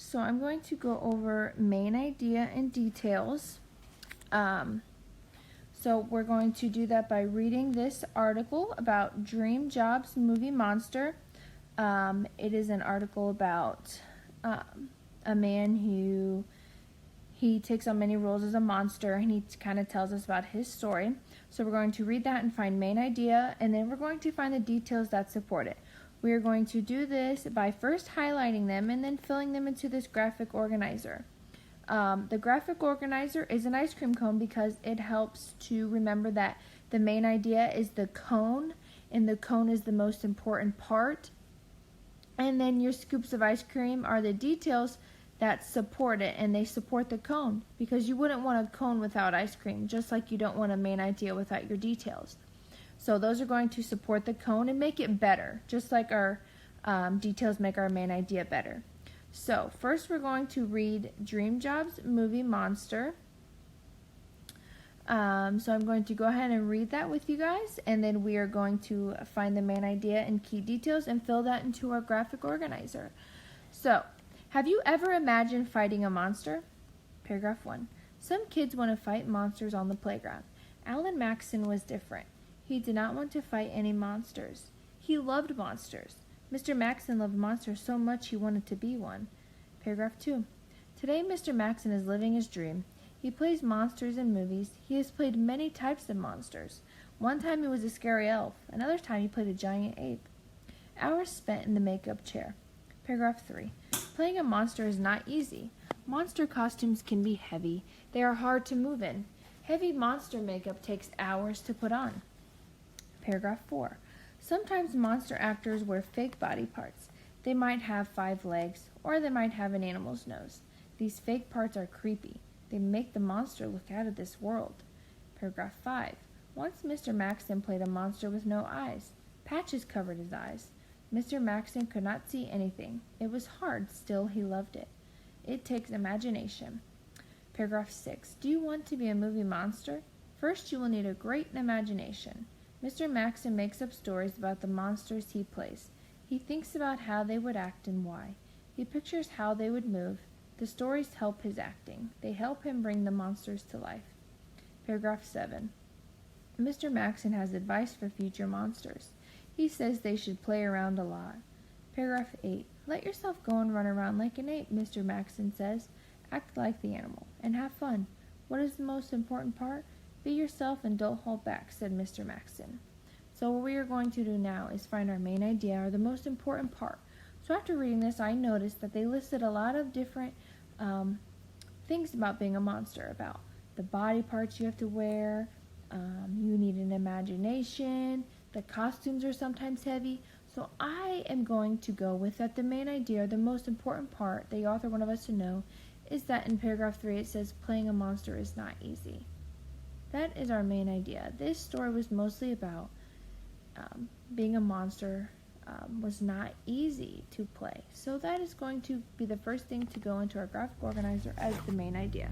So I'm going to go over main idea and details. So we're going to do that by reading this article about Dream Jobs Movie Monster. It is an article about a man who he takes on many roles as a monster, and he kind of tells us about his story. So we're going to read that and find main idea, and then we're going to find the details that support it. We are going to do this by first highlighting them and then filling them into this graphic organizer. The graphic organizer is an ice cream cone because it helps to remember that the main idea is the cone, and the cone is the most important part. And then your scoops of ice cream are the details that support it, and they support the cone, because you wouldn't want a cone without ice cream, just like you don't want a main idea without your details. So those are going to support the cone and make it better, just like our details make our main idea better. So first we're going to read Dream Jobs Movie Monster. So I'm going to go ahead and read that with you guys, and then we are going to find the main idea and key details and fill that into our graphic organizer. So, have you ever imagined fighting a monster? Paragraph 1. Some kids want to fight monsters on the playground. Alan Maxson was different. He did not want to fight any monsters. He loved monsters. Mr. Maxson loved monsters so much he wanted to be one. Paragraph 2. Today Mr. Maxson is living his dream. He plays monsters in movies. He has played many types of monsters. One time he was a scary elf. Another time he played a giant ape. Hours spent in the makeup chair. Paragraph 3. Playing a monster is not easy. Monster costumes can be heavy. They are hard to move in. Heavy monster makeup takes hours to put on. Paragraph 4. Sometimes monster actors wear fake body parts. They might have 5 legs, or they might have an animal's nose. These fake parts are creepy. They make the monster look out of this world. Paragraph 5. Once Mr. Maxson played a monster with no eyes. Patches covered his eyes. Mr. Maxson could not see anything. It was hard, still he loved it. It takes imagination. Paragraph 6. Do you want to be a movie monster? First you will need a great imagination. Mr. Maxson makes up stories about the monsters he plays. He thinks about how they would act and why. He pictures how they would move. The stories help his acting. They help him bring the monsters to life. Paragraph 7. Mr. Maxson has advice for future monsters. He says they should play around a lot. Paragraph 8. Let yourself go and run around like an ape, Mr. Maxson says. Act like the animal, and have fun. What is the most important part? Be yourself and don't hold back, said Mr. Maxson. So what we are going to do now is find our main idea, or the most important part. So after reading this, I noticed that they listed a lot of different things about being a monster, about the body parts you have to wear, you need an imagination, the costumes are sometimes heavy. So I am going to go with that the main idea, or the most important part the author wanted us to know, is that in paragraph 3 it says playing a monster is not easy. That is our main idea. This story was mostly about being a monster was not easy to play. So that is going to be the first thing to go into our graphic organizer as the main idea.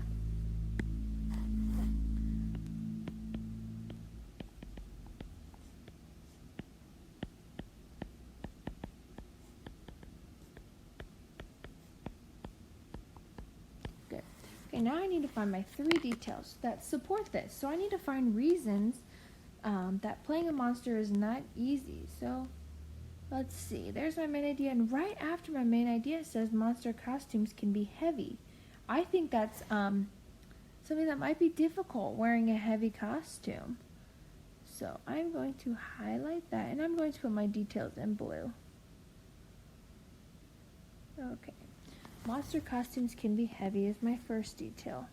Good. Okay, now I need to find my 3 details that support this. So I need to find reasons that playing a monster is not easy. So let's see, there's my main idea, and right after my main idea it says monster costumes can be heavy. I think that's something that might be difficult, wearing a heavy costume. So I'm going to highlight that, and I'm going to put my details in blue. Okay, monster costumes can be heavy is my first detail.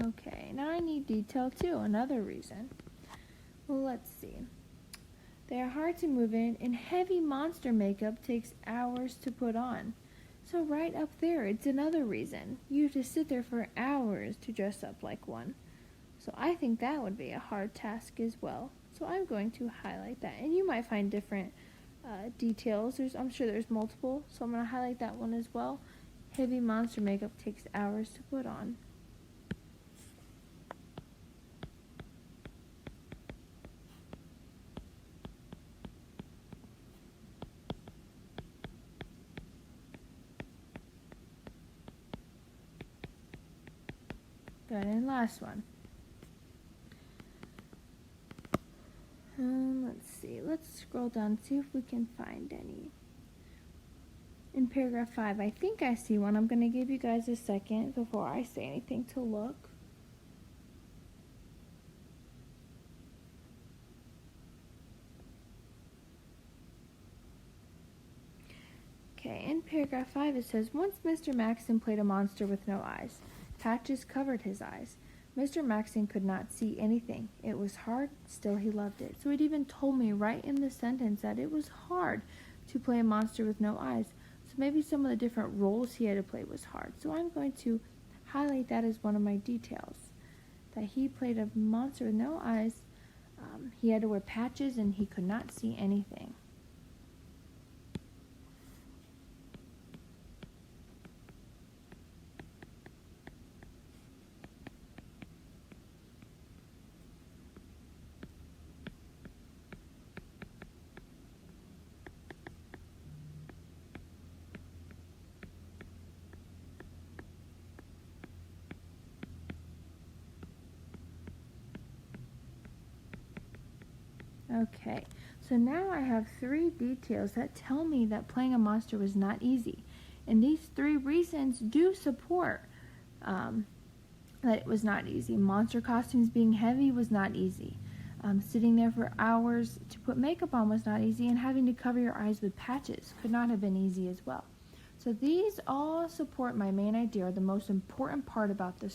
Okay, now I need detail 2, another reason. Well, let's see. They are hard to move in, and heavy monster makeup takes hours to put on. So right up there, it's another reason. You have to sit there for hours to dress up like one. So I think that would be a hard task as well. So I'm going to highlight that. And you might find different details. I'm sure there's multiple, so I'm going to highlight that one as well. Heavy monster makeup takes hours to put on. Good, and last one. Let's see. Let's scroll down and see if we can find any. In paragraph 5, I think I see one. I'm going to give you guys a second before I say anything to look. Okay, in paragraph 5 it says, once Mr. Maxon played a monster with no eyes. Patches covered his eyes. Mr. Maxon could not see anything. It was hard, still he loved it. So it even told me right in the sentence that it was hard to play a monster with no eyes. So maybe some of the different roles he had to play was hard. So I'm going to highlight that as one of my details. That he played a monster with no eyes. He had to wear patches and he could not see anything. Okay, so now I have 3 details that tell me that playing a monster was not easy. And these 3 reasons do support that it was not easy. Monster costumes being heavy was not easy. Sitting there for hours to put makeup on was not easy, and having to cover your eyes with patches could not have been easy as well. So these all support my main idea, or the most important part about this